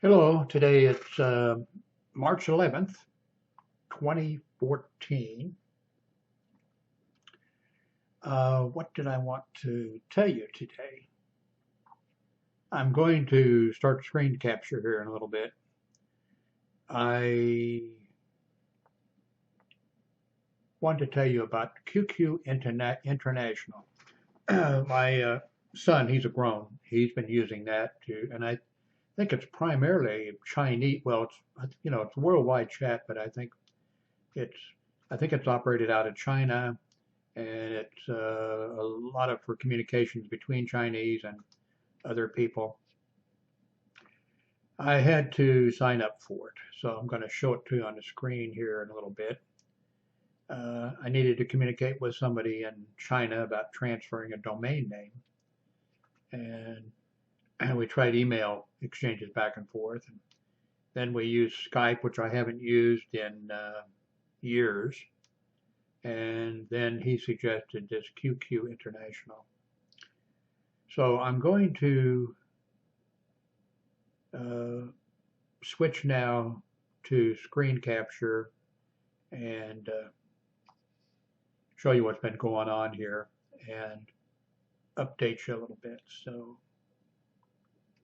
Hello, today it's March 11th, 2014. What did I want to tell you today? I'm going to start screen capture here in a little bit. I want to tell you about QQ International. My son, he's a grown, he's been using that too, and I think it's primarily Chinese. Well, it's a worldwide chat, but it's I think it's operated out of China, and it's a lot of for communications between Chinese and other people. I had to sign up for it, so I'm going to show it to you on the screen here in a little bit. I needed to communicate with somebody in China about transferring a domain name, and we tried email exchanges back and forth, and then we used Skype, which I haven't used in years, and then he suggested this QQ International. So I'm going to switch now to screen capture and show you what's been going on here and update you a little bit. So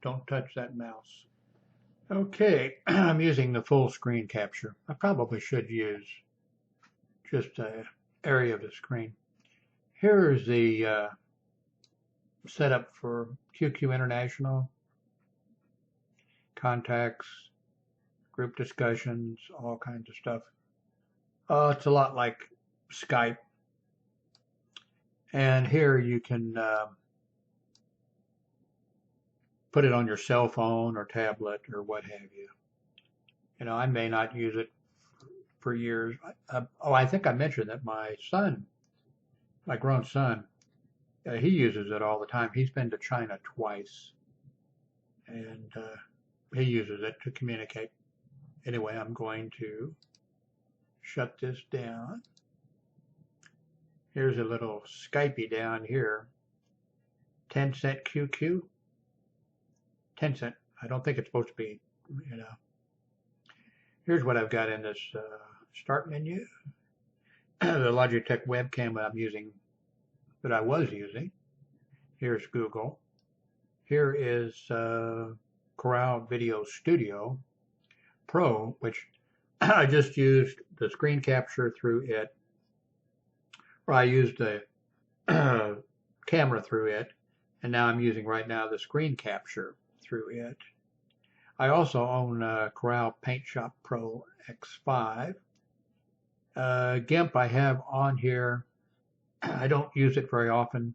don't touch that mouse. Okay, I'm using the full screen capture. I probably should use just an area of the screen. Here is the setup for QQ International. Contacts, group discussions, all kinds of stuff. It's a lot like Skype. And here you can put it on your cell phone or tablet or what have you. You know, I may not use it for years. I think I mentioned that my son, my grown son, he uses it all the time. He's been to China twice, and he uses it to communicate. Anyway, I'm going to shut this down. Here's a little Skypey down here. 10-cent QQ. 10 cent. I don't think it's supposed to be, you know. Here's what I've got in this start menu. The Logitech webcam that I was using. Here's Google. Here is Corel Video Studio Pro, which I just used the screen capture through it, or I used the camera through it, and now I'm using right now the screen capture through it. I also own Corel Paint Shop Pro X5. GIMP I have on here. I don't use it very often.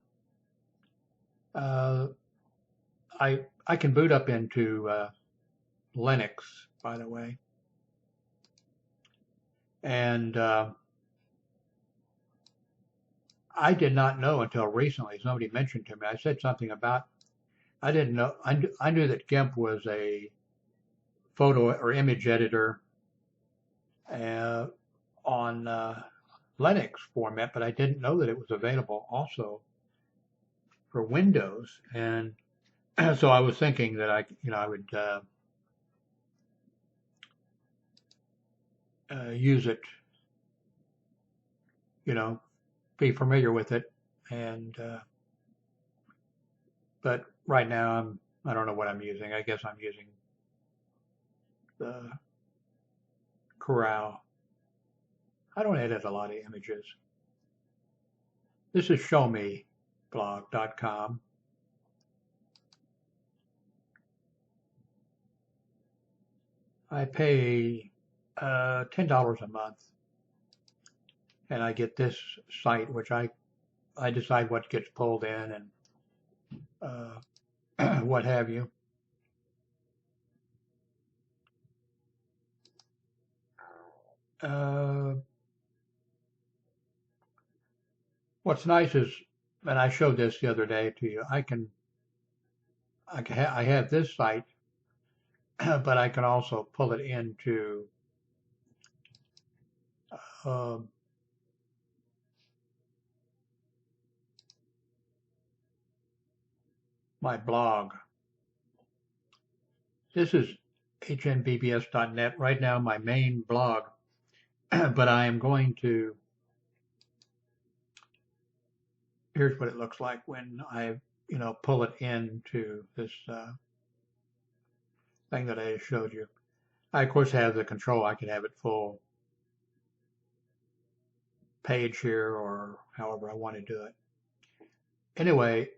I can boot up into Linux, by the way, and I did not know until recently. Somebody mentioned to me. I said something about. I didn't know. I knew that GIMP was a photo or image editor on Linux format, but I didn't know that it was available also for Windows. And so I was thinking that I would use it, be familiar with it, and but right now I don't know what I'm using. I guess I'm using the Corel. I don't edit a lot of images. This is ShowMeBlog.com. I pay $10 a month, and I get this site, which I decide what gets pulled in and what have you. What's nice is, and I showed this the other day to you, I have this site, but I can also pull it into my blog. This is hnbbs.net. Right now, my main blog, but I am going to. Here's what it looks like when I, pull it into this thing that I just showed you. I, of course, have the control. I can have it full page here or however I want to do it. Anyway,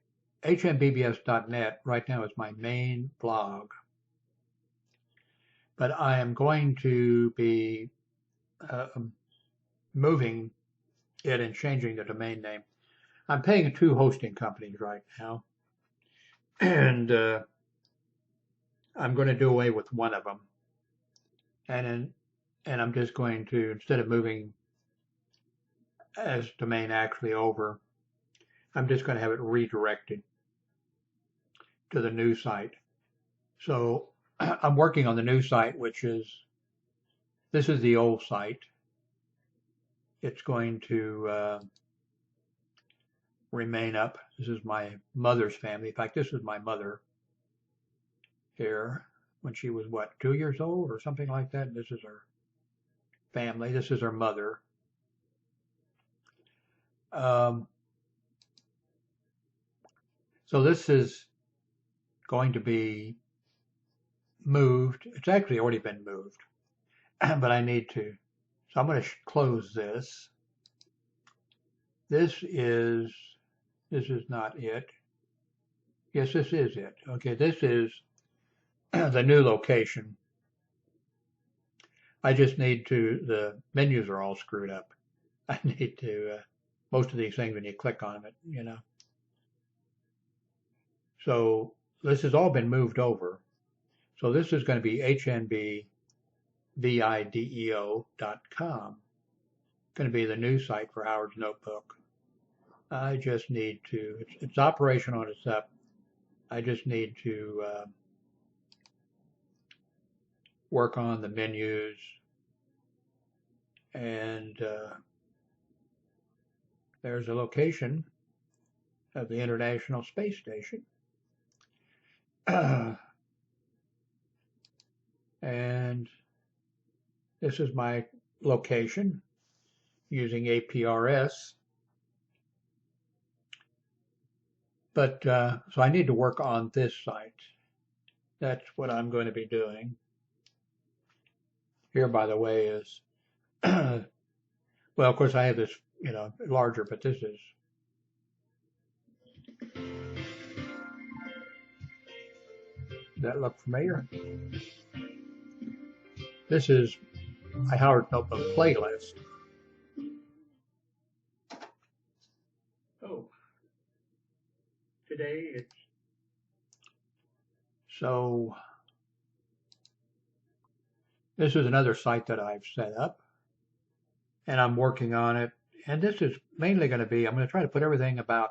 hnbbs.net right now is my main blog. But I am going to be moving it and changing the domain name. I'm paying 2 hosting companies right now. And I'm going to do away with one of them. And I'm just going to, instead of moving as domain actually over, I'm just going to have it redirected to the new site. So I'm working on the new site, this is the old site. It's going to remain up. This is my mother's family. In fact, this is my mother here when she was, 2 years old or something like that. This is her family. This is her mother. So this is going to be moved. It's actually already been moved, but I need to. So I'm going to close this. This is not it. Yes, this is it. Okay, this is the new location. I just need to, the menus are all screwed up. I need to, most of these things when you click on it, So this has all been moved over. So this is going to be hnbvideo.com. Going to be the new site for Howard's Notebook. I just need to, it's operational and it's up. I just need to work on the menus and there's a location of the International Space Station. And this is my location using APRS. But so I need to work on this site. That's what I'm going to be doing. Here, by the way, is, well, of course, I have this, larger, but this is. Does that look familiar? This is my Howard Notebook playlist. Oh, today it's, so this is another site that I've set up and I'm working on it. And this is mainly going to be, I'm going to try to put everything about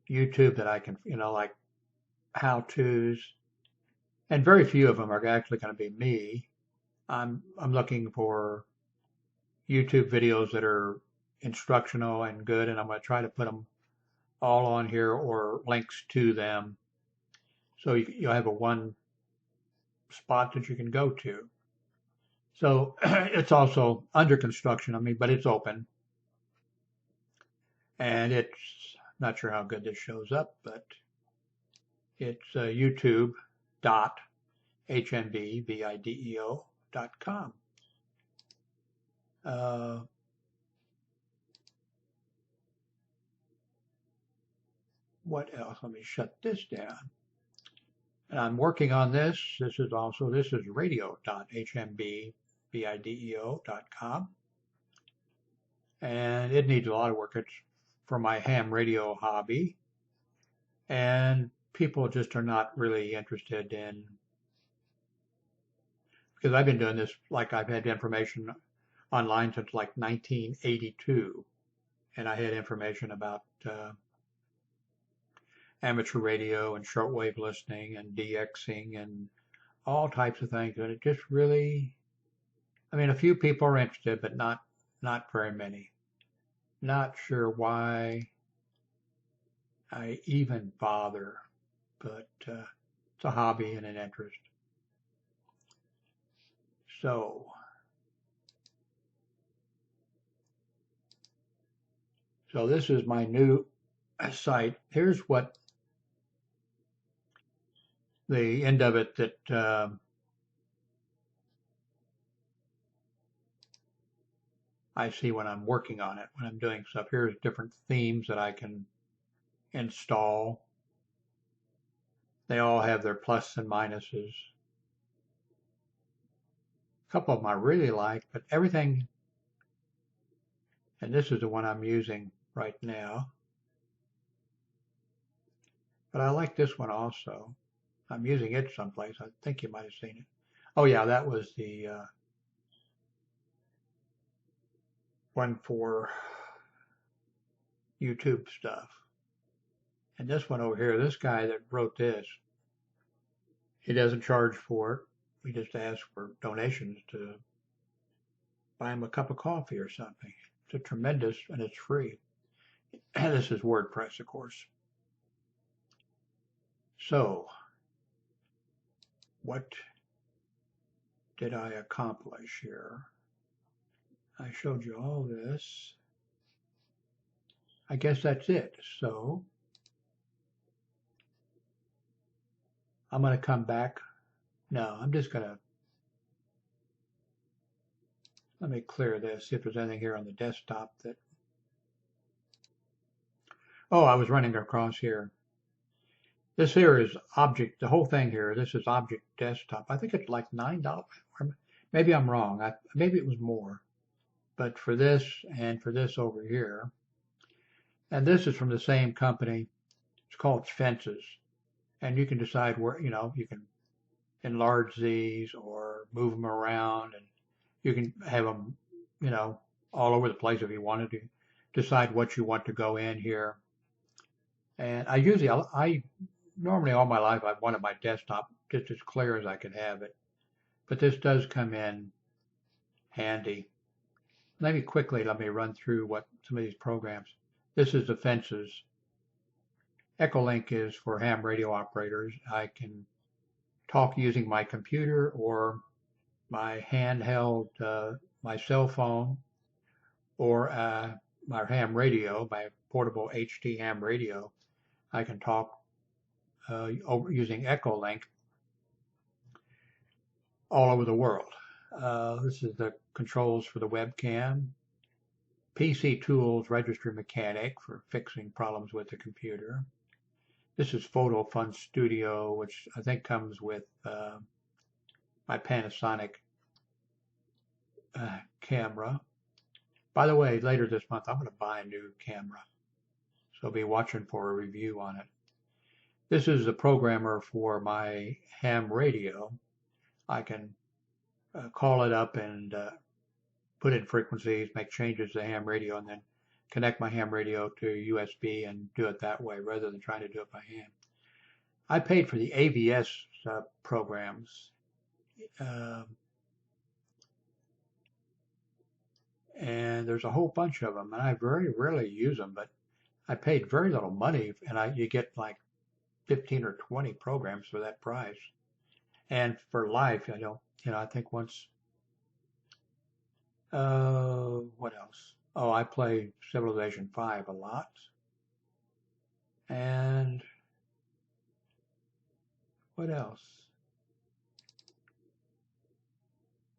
YouTube that I can, like how-tos. And very few of them are actually going to be me. I'm looking for YouTube videos that are instructional and good, and I'm going to try to put them all on here or links to them. So you'll have a one spot that you can go to. So it's also under construction, but it's open. And it's, not sure how good this shows up, but it's youtube.hnbvideo.com. What else? Let me shut this down. And I'm working on this. This is radio.hnbvideo.com. And it needs a lot of work. It's for my ham radio hobby. And people just are not really interested in, because I've been doing this, like I've had information online since like 1982. And I had information about amateur radio and shortwave listening and DXing and all types of things. And it just really, a few people are interested, but not very many. Not sure why I even bother, but It's a hobby and an interest. So this is my new site. Here's what the end of it that I see when I'm working on it, when I'm doing stuff. Here's different themes that I can install. They all have their plus and minuses. A couple of them I really like, but everything, and this is the one I'm using right now, but I like this one also. I'm using it someplace. I think you might have seen it. Oh yeah, that was the one for YouTube stuff. And this one over here, this guy that wrote this, he doesn't charge for it. We just ask for donations to buy him a cup of coffee or something. It's a tremendous, and it's free. This is WordPress, of course. So, what did I accomplish here? I showed you all this. I guess that's it. So, I'm going to come back. No, I'm just going to, let me clear this, see if there's anything here on the desktop that, oh, I was running across here. This here is object, the whole thing here, this is Object Desktop. I think it's like $9. Maybe I'm wrong. Maybe it was more. But for this and for this over here, and this is from the same company. It's called Fences. And you can decide where, you can enlarge these or move them around, and you can have them, all over the place if you wanted to decide what you want to go in here. And I normally all my life I've wanted my desktop just as clear as I could have it, but this does come in handy. Let me run through what some of these programs. This is the Fences. Echolink is for ham radio operators. I can talk using my computer or my handheld, my cell phone, or my ham radio, my portable HT ham radio. I can talk using Echolink all over the world. This is the controls for the webcam. PC Tools Registry Mechanic for fixing problems with the computer. This is Photo Fun Studio, which I think comes with my Panasonic camera. By the way, later this month I'm going to buy a new camera, so I'll be watching for a review on it. This is the programmer for my ham radio. I can call it up and put in frequencies, make changes to ham radio, and then connect my ham radio to USB and do it that way rather than trying to do it by hand. I paid for the AVS programs. And there's a whole bunch of them, and I very rarely use them, but I paid very little money, and you get like 15 or 20 programs for that price. And for life, I think once, what else? Oh, I play Civilization 5 a lot. And what else?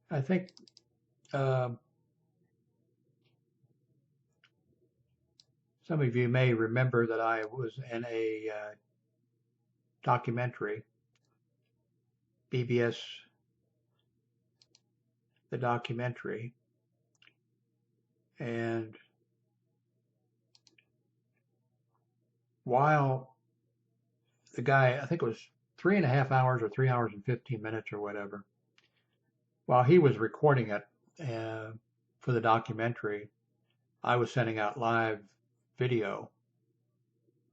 I think some of you may remember that I was in a documentary, BBS, the documentary, and while the guy, I think it was 3.5 hours or 3 hours and 15 minutes or whatever, while he was recording it for the documentary, I was sending out live video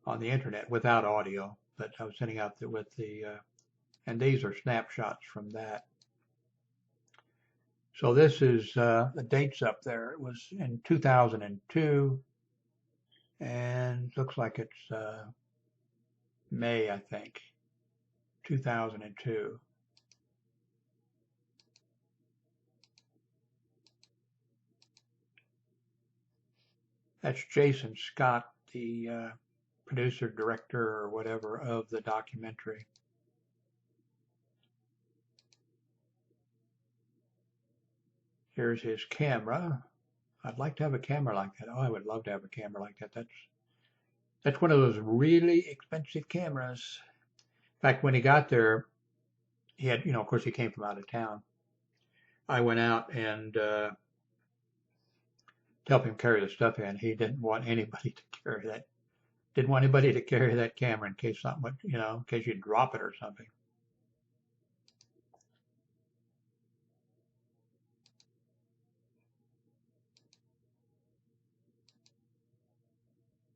on the internet without audio, but I was sending out with the, and these are snapshots from that. So this is the dates up there. It was in 2002, and looks like it's May, I think, 2002. That's Jason Scott, the producer, director, or whatever of the documentary. Here's his camera. I'd like to have a camera like that. Oh, I would love to have a camera like that. That's one of those really expensive cameras. In fact, when he got there, he had, of course, he came from out of town. I went out and helped him carry the stuff in. He didn't want anybody to carry that. Didn't want anybody to carry that camera in case something would, in case you drop it or something.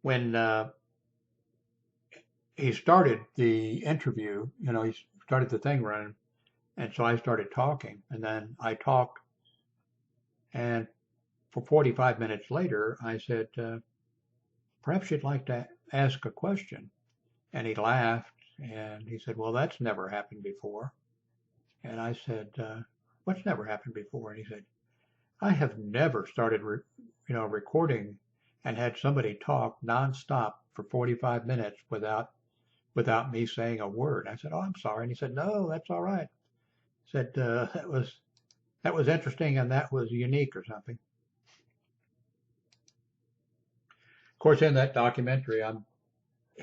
When he started the interview, he started the thing running, and so I started talking, and then I talked, and for 45 minutes later, I said, perhaps you'd like to ask a question. And he laughed, and he said, well, that's never happened before. And I said, what's never happened before? And he said, I have never started, recording and had somebody talk nonstop for 45 minutes without me saying a word. I said, oh, I'm sorry. And he said, no, that's all right. He said, that was interesting, and that was unique or something. Of course, in that documentary,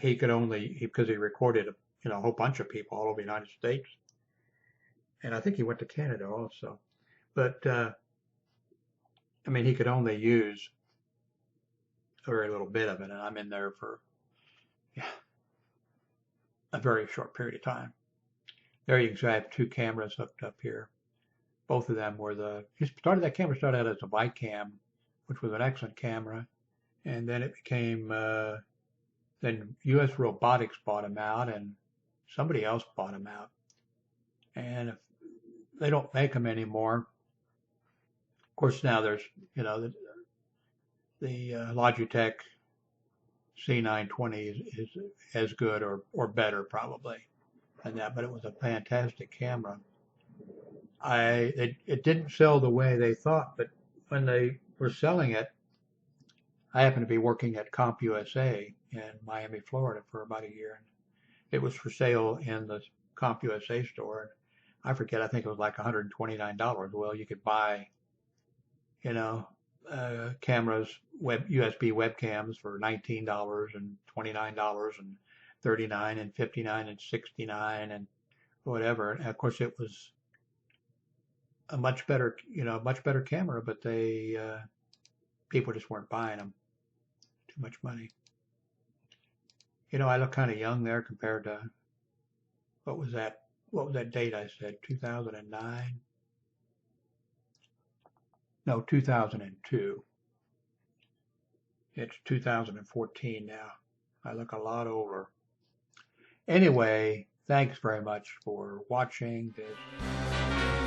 he could only, because he recorded a whole bunch of people all over the United States, and I think he went to Canada also. But he could only use a very little bit of it, and I'm in there for a very short period of time. There you can have two cameras hooked up here. Both of them were that camera started out as a Vicam, which was an excellent camera, and then it became. Then U.S. Robotics bought them out, and somebody else bought them out. And if they don't make them anymore, of course, now there's, the Logitech C920 is as good or better probably than that, but it was a fantastic camera. It didn't sell the way they thought, but when they were selling it, I happened to be working at CompUSA in Miami, Florida for about a year. And it was for sale in the CompUSA store. I forget, I think it was like $129. Well, you could buy, cameras, USB webcams for $19 and $29 and $39 and $59 and $69 and whatever. And of course, it was a much better camera, but people just weren't buying them. Too much money. I look kind of young there compared to, what was that date I said, 2009? No, 2002. It's 2014 now. I look a lot older. Anyway, thanks very much for watching this.